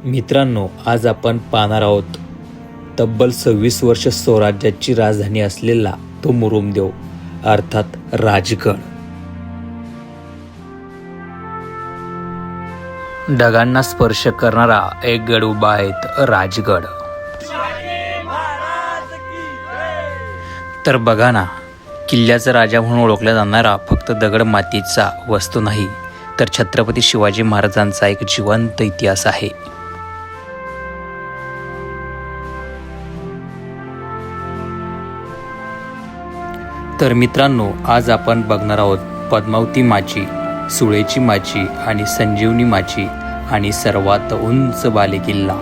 मित्रांनो, आज आपण पाहणार आहोत तब्बल 26 वर्ष स्वराज्याची राजधानी असलेला तो मुरुमदेव अर्थात राजगड. ढगांना स्पर्श करणारा एक गड उभा आहे राजगड. तर बघा ना, किल्ल्याचा राजा म्हणून ओळखला जाणारा फक्त दगड मातीचा वस्तू नाही, तर छत्रपती शिवाजी महाराजांचा एक जिवंत इतिहास आहे. तर मित्रांनो, आज आपण बघणार आहोत पद्मावती माची, सुळेची माची आणि संजीवनी माची आणि सर्वात उंच बालेकिल्ला.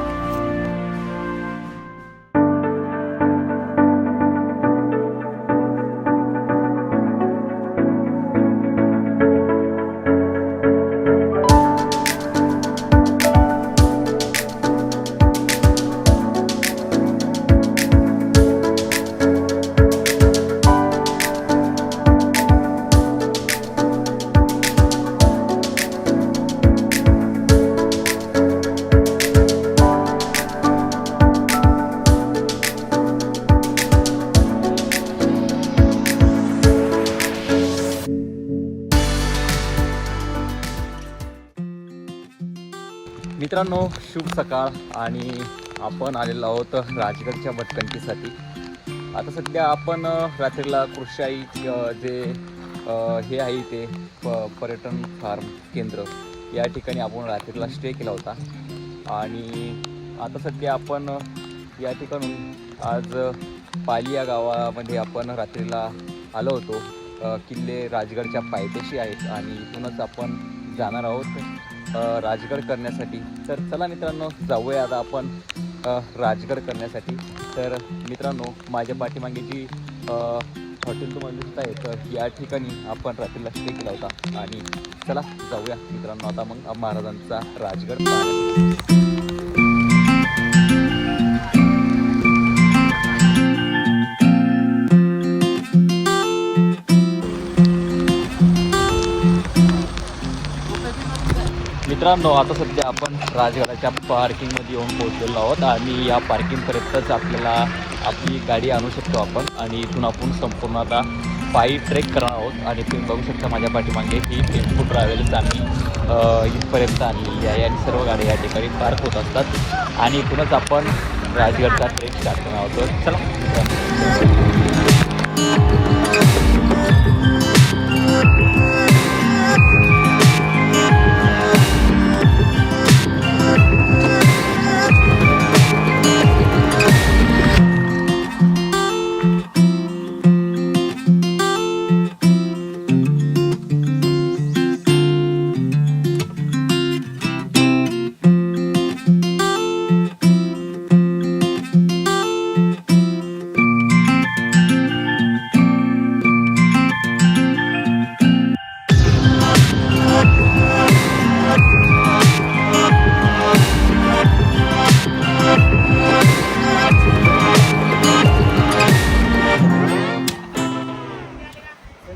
मित्रांनो, शुभ सकाळ आणि आपण आलेलो आहोत राजगडच्या भटकंतीसाठी. आता सध्या आपण रात्रीला कृषाई जे हे आहे ते पर्यटन फार्म केंद्र या ठिकाणी आपण रात्रीला स्टे केला होता. आणि आता सध्या आपण या ठिकाणून आज पाली या गावामध्ये आपण रात्रीला आलो होतो. किल्ले राजगडच्या पायथ्याशी आहेत आणि इथूनच आपण जाणार आहोत राजगड करण्यासाठी. तर चला मित्रांनो, जाऊया आता आपण राजगड करण्यासाठी. तर मित्रांनो, माझ्या पाठीमागे जी हॉटेल तुम्हाला दिसत आहे, तर या ठिकाणी आपण रात्रीला स्टे केला होता. आणि चला जाऊया मित्रांनो आता मग महाराजांचा राजगड पाहण्यासाठी. मित्रांनो, आता सध्या आपण राजगडाच्या पार्किंगमध्ये येऊन पोहोचलेलो आहोत आणि या पार्किंगपर्यंतच आपल्याला आपली गाडी आणू शकतो आपण. आणि इथून आपण संपूर्ण आता पायी ट्रेक करणार आहोत. आणि तुम्ही बघू शकता माझ्या पाठीमागे ही टेम्पो ट्रॅव्हल्स आम्ही इथपर्यंत आणलेली आहे आणि सर्व गाड्या या ठिकाणी पार्क होत असतात. आणि इथूनच आपण राजगडचा ट्रेक स्टार्ट करणार आहोत. चला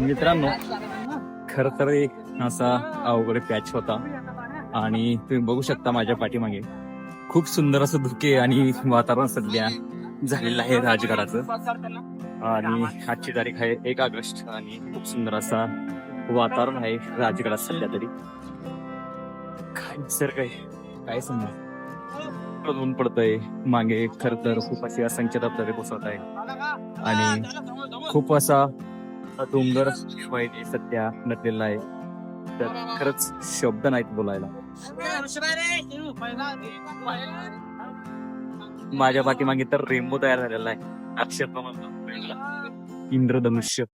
मित्रांनो, खरं तर एक असा अवघड पॅच होता आणि तुम्ही बघू शकता माझ्या पाठीमागे खूप सुंदर असं धुके आणि वातावरण सध्या झालेलं आहे राजगडाचं. आणि आजची तारीख आहे 1 ऑगस्ट आणि खूप सुंदर असा वातावरण आहे राजगडात सध्या. तरी काय निसर्ग आहे, काय समजा ऊन पडतंय. मागे खरं तर खूप असे असंख्य धबधबे कोसळत आहे आणि खूप असा डोंगर शिवाय सध्या नटलेला आहे. तर खरंच शब्द नाहीत बोलायला. माझ्या पाठीमागे तर रेनबो तयार झालेला आहे, अक्षर इंद्रधनुष्य.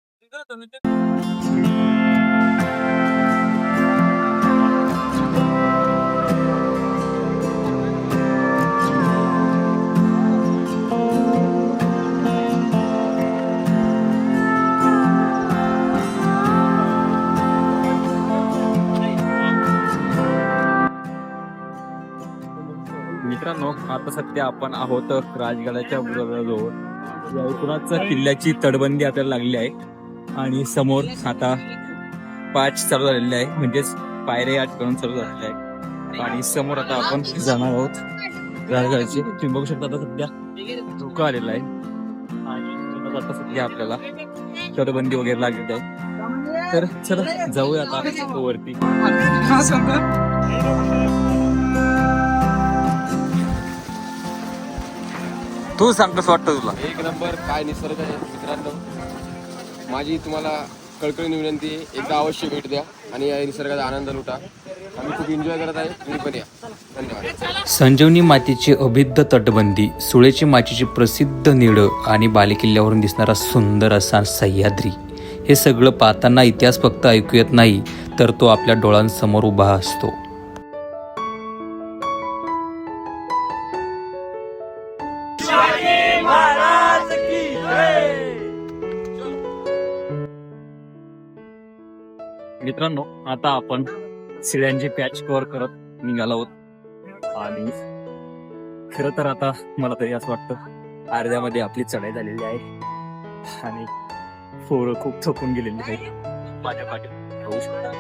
मित्रांनो, आता सध्या आपण आहोत राजगडाच्या बुरुजाजवळ. या इथूनच किल्ल्याची तटबंदी आपल्याला लागली आहे आणि समोर आता पाच चालू झालेले आहे, म्हणजेच पायऱ्या या ठिकाणी चालू झालेल्या आहे. आणि समोर आता आपण जाणार आहोत राजगडाची तुम्ही बघू शकता. आता सध्या धोका आलेला आहे आणि आता सध्या आपल्याला तटबंदी वगैरे लागलेली आहे. तर चला जाऊया आता वरती. तू सांग कसं वाटतं तुला? एक नंबर काय निसर्ग आहे मित्रांनो. माझी तुम्हाला कळकळीने विनंती आहे, एकदा अवश्य भेट द्या आणि या निसर्गाचा आनंद लुटा. आम्ही खूप एन्जॉय करत आहे, तुम्ही पण या. धन्यवाद. संजीवनी मातेची अभिद्ध तटबंदी, सुळेची माचीची प्रसिद्ध निळं आणि बालेकिल्ल्यावरून दिसणारा सुंदर असा सह्याद्री, हे सगळं पाहताना इतिहास फक्त ऐकू येत नाही, तर तो आपल्या डोळ्यांसमोर उभा असतो. मित्रांनो, आता आपण शिड्यांची पॅच कव्हर करत निघालो आहोत आणि खरं तर आता मला तरी असं वाटतं अर्ध्यामध्ये आपली चढाई झालेली आहे आणि पोरं खूप थकून गेलेली आहेत. माझ्या पाठी होऊ शकता.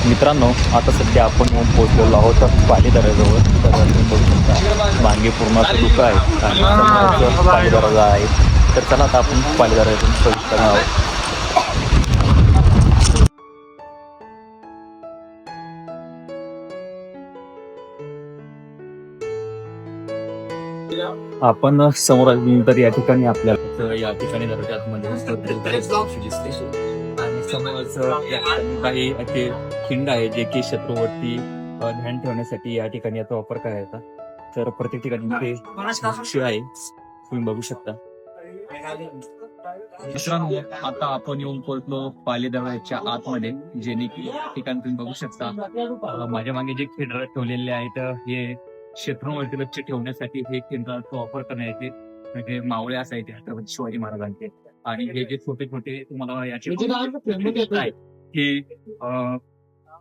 मित्रांनो, आता सध्या आपण पोहोचलेलो आहोत पाली दर्याजवळ. तर तुम्ही बघू शकता मागे पूर्ण असं धुकं आहे आणि समोरचं पाली दरवाजा आहे. तर चला आता आपण पाली दरवाजातून प्रवेश करणार आहोत. आपण समोर आल्यानंतर या ठिकाणी आपल्याला या ठिकाणी दरवाजामध्ये दिसते आणि समोरच या ठिकाणी काही असे खिंड आहे जे की शत्रूवरती ध्यान ठेवण्यासाठी या ठिकाणी याचा वापर करायचा. तर प्रत्येक ठिकाणी ते वृक्ष आहे, तुम्ही बघू शकता. मित्रांनो, आता आपण येऊन पोहोचलो पाली दरवाजाच्या आतमध्ये, जेणे की या ठिकाणी तुम्ही बघू शकता माझ्या मागे जे खिंड ठेवलेले आहेत हे शत्रूवरती लक्ष ठेवण्यासाठी हे केंद्राचा वापर करण्यात येते. म्हणजे मावळे असायचे छत्रपती शिवाजी महाराजांचे आणि हे जे छोटे छोटे तुम्हाला याचे हे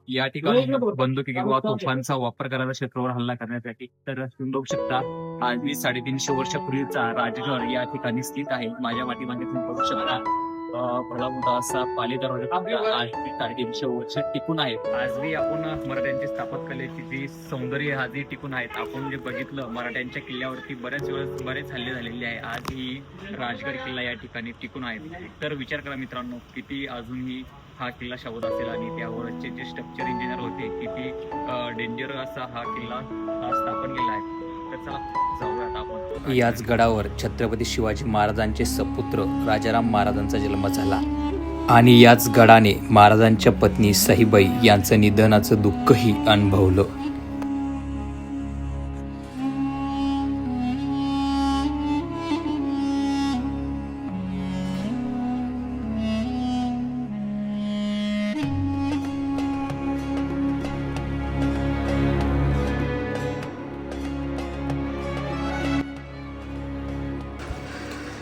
या ठिकाणी बंदुकी किंवा तोफांचा वापर करायला शत्रूवर हल्ला करण्यासाठी. तर तुम्ही बघू शकता आज मी 350 वर्षापूर्वीचा राजगड या ठिकाणी स्थित आहे. माझ्या पाठीमागे तुम्ही बघू शकता भला मोठा असा पाली दरवाजा आज 350 वर्ष टिकून आहे. आजही आपण मराठ्यांची स्थापत्यकलेची जी सौंदर्य आजही टिकून आहेत. आपण जे बघितलं मराठ्यांच्या किल्ल्यावरती बरेच हल्ले झालेले आहे. आज ही राजगड किल्ला या ठिकाणी टिकून आहे. तर विचार करा मित्रांनो, किती अजूनही हा किल्ला शाबूत असेल आणि त्यावरचे जे स्ट्रक्चर इंजिनियर होते किती डेंजर असा हा किल्ला स्थापन केला आहे. तर चला जाऊयात आपण. याच गडावर छत्रपती शिवाजी महाराजांचे सपुत्र राजाराम महाराजांचा जन्म झाला आणि याच गडाने महाराजांच्या पत्नी सहीबाई यांचं निधनाचं दुःखही अनुभवलं.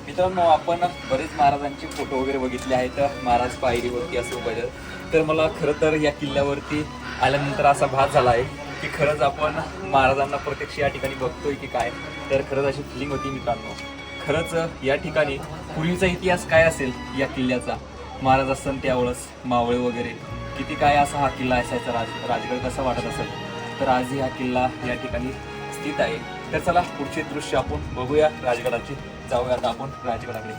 मित्रांनो, आपण बरेच महाराजांचे फोटो वगैरे बघितले आहेत. महाराज पायरीवरती असं उभे आहेत. तर मला खरं तर या किल्ल्यावरती आल्यानंतर असा भास झाला आहे की खरंच आपण महाराजांना प्रत्यक्ष या ठिकाणी बघतोय की काय. तर खरंच अशी फिलिंग होती मित्रांनो. खरंच या ठिकाणी पूर्वीचा इतिहास काय असेल या किल्ल्याचा, महाराज असताना त्यावेळेस मावळे वगैरे किती काय असा हा किल्ला असायचा, राजगड कसा वाटत असेल. तर आजही हा किल्ला या ठिकाणी स्थित आहे. तर चला पुढचे दृश्य आपण बघूया राजगडाचे. जाऊया आता आपण राजगडाकडे.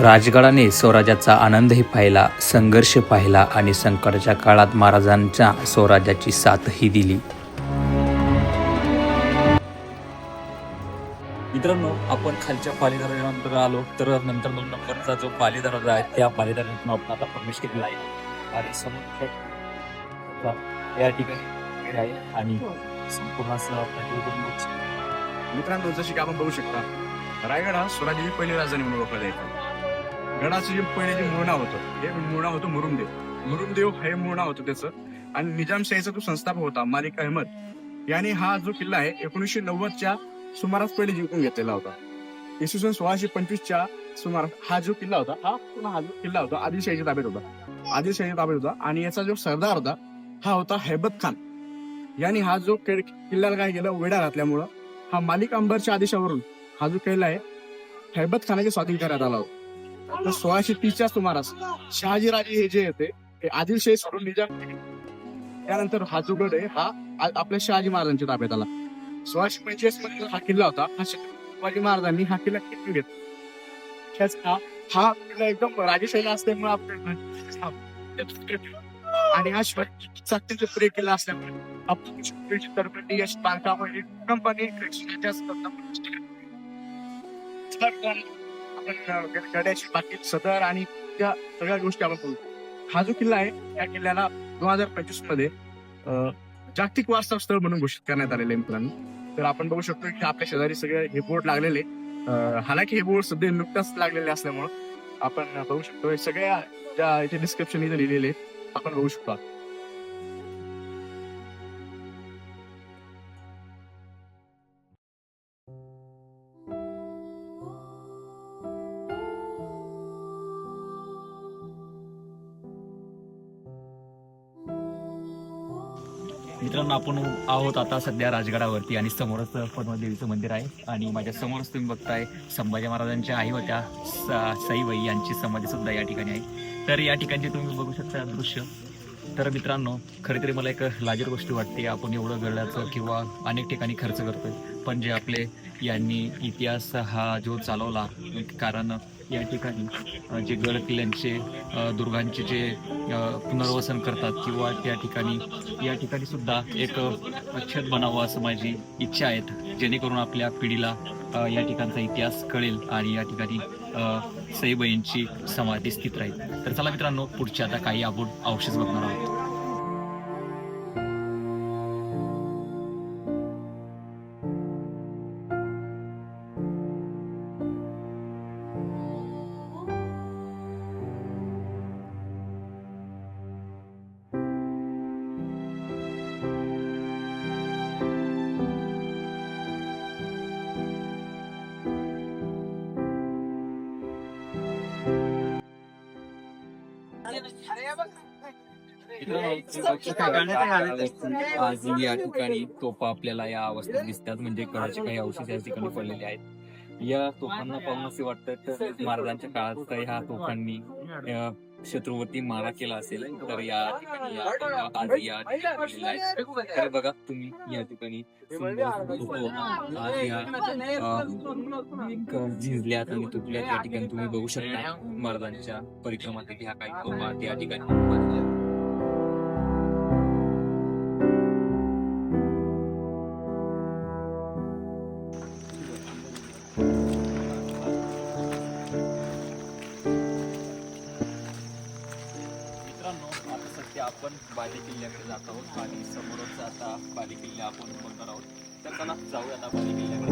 राजगडाने स्वराज्याचा आनंदही पाहिला, संघर्ष पाहिला आणि संकटाच्या काळात महाराजांच्या स्वराज्याची साथही दिली. मित्रांनो, आपण खालच्या पाली दरवाजानंतर आलो. तर नंतर 2 नंबरचा जो पाली दरवाजा आहे त्या पाली दरवाजातून आपण आता प्रवेश केलेला आहे आणि समोर या ठिकाणी आहे आणि संपूर्ण असं मित्रांनो, जसे की आपण बघू शकता, रायगड हा स्वराज्याची पहिली राजधानी म्हणून ओळखला जायचा. गडाचं जे पहिले जे मूळ नाव होतं हे मूळ नाव होतं मुरुमदेव. मुरुमदेव हे मूळ नाव होतं त्याचं. आणि निजामशाहीचा तो संस्थापक होता मालिक अहमद याने हा जो किल्ला आहे 1990च्या सुमारास पहिले जिंकून घेतलेला होता. इसवी सन 1625च्या सुमारास हा जो किल्ला होता हा जो किल्ला होता आदिलशाहीच्या ताब्यात होता. आदिलशाही ताब्यात होता. आणि याचा जो सरदार होता हा होता हैबत खान. यांनी हा जो किल्ल्याला काय केलं, वेढा घातल्यामुळं हा मालिक अंबरच्या आदेशावरून हा जो किल्ला आहे हैबत खानाचे स्वाधीन करण्यात आला होता. तर 1630च्या सुमारास शहाजीराजे हे जे होते हे आदिलशाही सोडून निजाम, त्यानंतर हा जो गड आहे हा आपल्या शहाजी महाराजांच्या ताब्यात आला. 1645 मध्ये हा किल्ला होता. हा शिवाजी महाराजांनी हा किल्ला किती घेतला. हा किल्ला एकदम राजेशाहीला असल्यामुळे आणि हा शिवाजी प्रिय किल्ला असल्यामुळे आपण तडपडी अशी बांधकाम कंपनी आपण गड्याची बाकी सदर आणि त्या सगळ्या गोष्टी आपण करू. हा जो किल्ला आहे या किल्ल्याला 2025 मध्ये जागतिक वारसा स्थळ म्हणून घोषित करण्यात आलेले आहे मित्रांनो. तर आपण बघू शकतो की आपल्या शेजारी सगळे हे बोर्ड लागलेले. हालाकी हे बोर्ड सध्या नुकताच लागलेले असल्यामुळं आपण बघू शकतो सगळ्या ज्या इथे डिस्क्रिप्शन इथे लिहिलेले आपण बघू शकतो. मित्रांनो आपण आहोत आता सध्या राजगडावरती आणि समोरच पद्मदेवीचं मंदिर आहे. आणि माझ्या समोरच तुम्ही बघताय संभाजी महाराजांच्या आई होत्या सईबाई यांची समाधी सुद्धा या ठिकाणी आहे. तर या ठिकाणचे तुम्ही बघू शकता दृश्य. तर मित्रांनो खरी तरी मला एक लाजीर गोष्ट वाटते. आपण एवढं गडाचं किंवा अनेक ठिकाणी खर्च करतोय, पण जे आपले यांनी इतिहास हा जो चालवला, कारण या ठिकाणी जे गड किल्ल्यांचे दुर्गांचे जे पुनर्वसन करतात किंवा त्या ठिकाणी या ठिकाणी सुद्धा एक छत बनावं असं माझी इच्छा आहे, जेणेकरून आपल्या पिढीला या ठिकाणचा इतिहास कळेल आणि या ठिकाणी सईबाईंची समाधी स्थित राहील. तर चला मित्रांनो पुढचे आता काही आपण अवशेष बघणार आहोत. आज या ठिकाणी तोफा आपल्याला या अवस्थेत दिसतात, म्हणजे गडाचे काही अवशेष या ठिकाणी पडलेले आहेत. या तोफांना पाहून असे वाटतं तर महाराजांच्या काळात ह्या तोफांनी शत्रूवरती मारा केला असेल. तर या ठिकाणी आज या ठिकाणी तर बघा तुम्ही या ठिकाणी झिजल्यात आणि तुटल्यात या ठिकाणी तुम्ही बघू शकता. महाराजांच्या परिक्रमात ह्या काही तोफा या ठिकाणी आपण बाले किल्ल्याकडे जात आहोत आणि समोरच आता बाले किल्ला आपण बघणार आहोत. तर चला जाऊया आता बाले किल्ल्याकडे.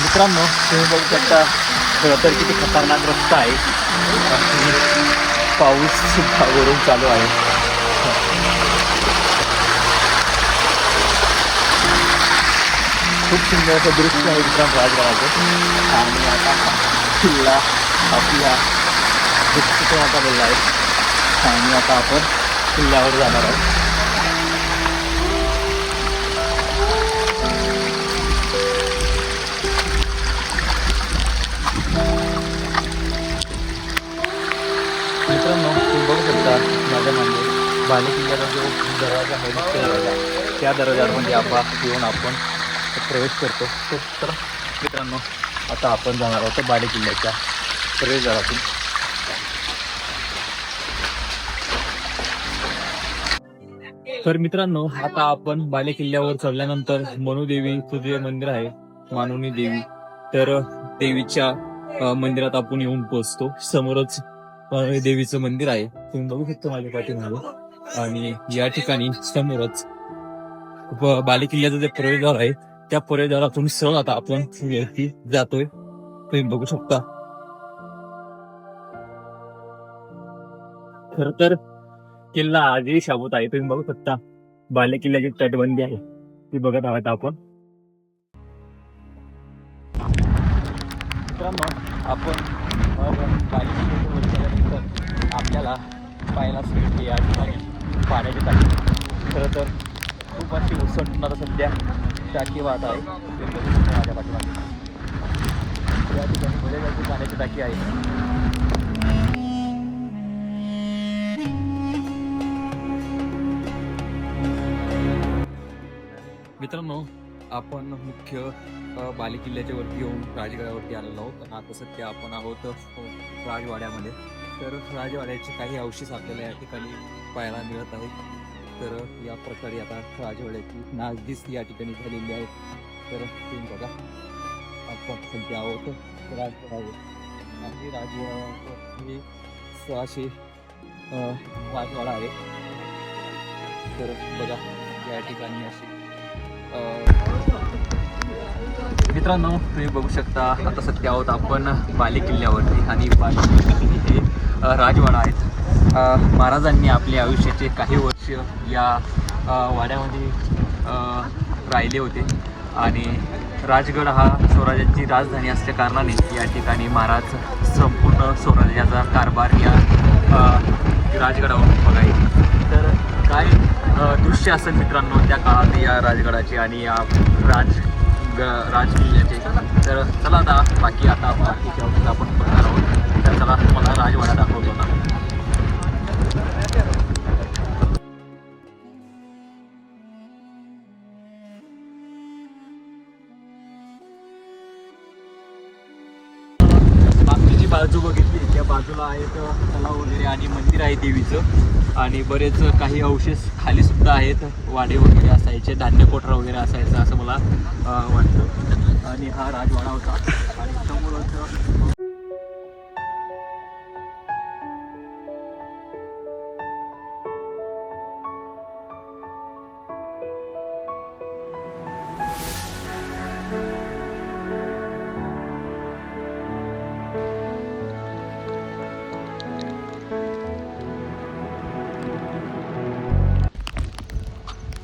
मित्रांनो तुम्ही बघू शकता खरं तर किती खतरनाक रस्ता आहे. पाऊस सुद्धा वरून चालू आहे. खूप सुंदर असं दृश्य आहे मित्रांनो राजगडाचं. आणि आता किल्ला आपल्या दृष्टिकोनाचा बोलला आहे आणि आता आपण किल्ल्यावर जाणार आहोत. मित्रांनो तुम्ही बघू शकता माझ्या मागे बाले किल्ल्याचा जो दरवाजा आहे त्या दरवाजामध्ये येऊन आपण प्रवेश करतो. तर मित्रांनो आता आपण जाणार आहोत बाले किल्ल्याच्या प्रवेशद्वारातून. तर मित्रांनो आता आपण बाले किल्ल्यावर चढल्यानंतर मनुदेवीचं जे मंदिर आहे, मानुनी देवी, तर देवीच्या मंदिरात आपण येऊन पोहोचतो. समोरच देवीचं मंदिर आहे, तुम्ही बघू शकता माझ्या पाठीमागे. आणि या ठिकाणी समोरच बाले किल्ल्याचा जे प्रवेशद्वार आहे त्या प्रवेशद्वारातून सरळ आता आपण वरती जातोय, तुम्ही बघू शकता. खर तर किल्ला आजही शाबूत आहे. तुम्ही बघू शकता बाले किल्ल्याची तटबंदी आहे ती बघत आहोत आपण. मित्रांनो आपण बाले किल्ल्याच्या वरती आल्यानंतर आपल्याला पाहायला मिळते या ठिकाणी पाण्याची टाकी. खरं तर खूप अशी उसळणार सध्या टाकी वाहत आहे. तुम्ही बघू शकता माझ्या पाठीमागे या ठिकाणी बरेच पाण्याची टाकी आहे. मित्रांनो आपण मुख्य बाले किल्ल्याच्या वरती येऊन राजगडावरती आलेलो आहोत. आणि आता सध्या आपण आहोत राजवाड्यामध्ये. तर राजवाड्याचे काही अवशेष आपल्याला या ठिकाणी पाहायला मिळत आहेत. तर या प्रकारे आता राजवाड्याची नासधीस या ठिकाणी झालेली आहे. तर तुम्ही बघा आपण सध्या आहोत राजवाड्यावर आणि राजवाडा हे 600 राजवाडा आहे. तर बघा या ठिकाणी अशी मित्रांनो तुम्ही बघू शकता आता सध्या आहोत आपण बाले किल्ल्यावरती आणि बाले किल्ल्यावरती हे राजवाडा आहेत. महाराजांनी आपल्या आयुष्याचे काही वर्ष या वाड्यामध्ये राहिले होते आणि राजगड हा स्वराज्याची राजधानी असल्या कारणाने या ठिकाणी महाराज संपूर्ण स्वराज्याचा कारभार या राजगडावर बघायचे. तर काय दृश्य असेल मित्रांनो त्या काळात या राजगडाचे आणि या राजकिल्ल्याचे. तर चला आता बाकी आता आपण बघणार आहोत. तर चला तुम्हाला राजवाडा दाखवतो ना. मागची जी बाजू बघितली त्या बाजूला आहेत तलाव वगैरे आणि मंदिर आहे देवीचं आणि बरेच काही अवशेष खाली सुद्धा आहेत. वाडे वगैरे असायचे, धान्य कोठरा वगैरे असायचं असं मला वाटतं. आणि हा राजवाडा होता आणि समोरच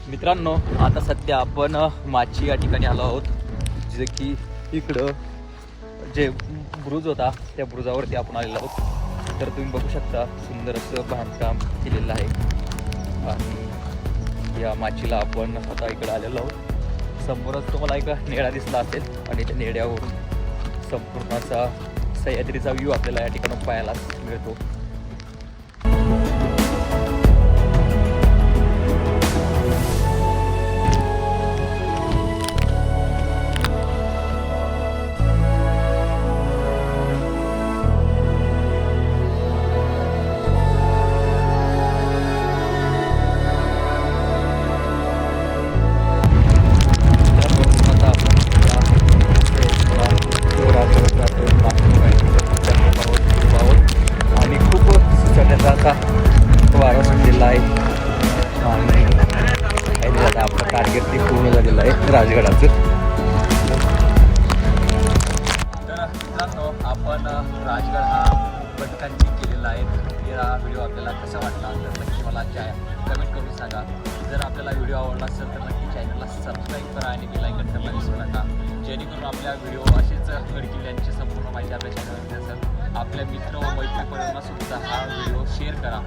मित्रांनो आता सध्या आपण माची या ठिकाणी आलो आहोत. जे की इकडं जे ब्रुज होता त्या ब्रुजावरती आपण आलेलो आहोत. तर तुम्ही बघू शकता सुंदर असं बांधकाम केलेलं आहे आणि या माचीला आपण आता इकडं आलेलो आहोत. समोरच तुम्हाला एक नेडा दिसला असेल आणि त्या नेड्यावरून संपूर्ण असा सह्याद्रीचा व्ह्यू आपल्याला या ठिकाणी पाहायला मिळतो. वारा सुटलेला आहे आणि आपलं टार्गेट ते पूर्ण झालेलं आहे राजगडाचं. तर मित्रांनो आपण राजगड हा पटकांनी केलेला आहे. हा व्हिडिओ आपल्याला कसा वाटला तर नक्की मला कमेंट करून सांगा. जर आपल्याला व्हिडिओ आवडला असेल तर नक्की चॅनलला सबस्क्राईब करा आणि बेल आयकॉन करायला विसरू नका. जेणेकरून आपल्या व्हिडिओ असेच गड किल्ल्यांची संपूर्ण माहिती आपल्या चॅनलवर असेल. आपल्या मित्र व मैत्रिणींना सुद्धा हा व्हिडिओ शेअर करा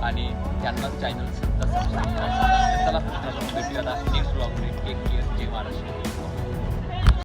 आणि त्यांना चॅनल सुद्धा सबस्क्राईब करा. चला भेटूया नेक्स्ट ब्लॉगमध्ये. Take care.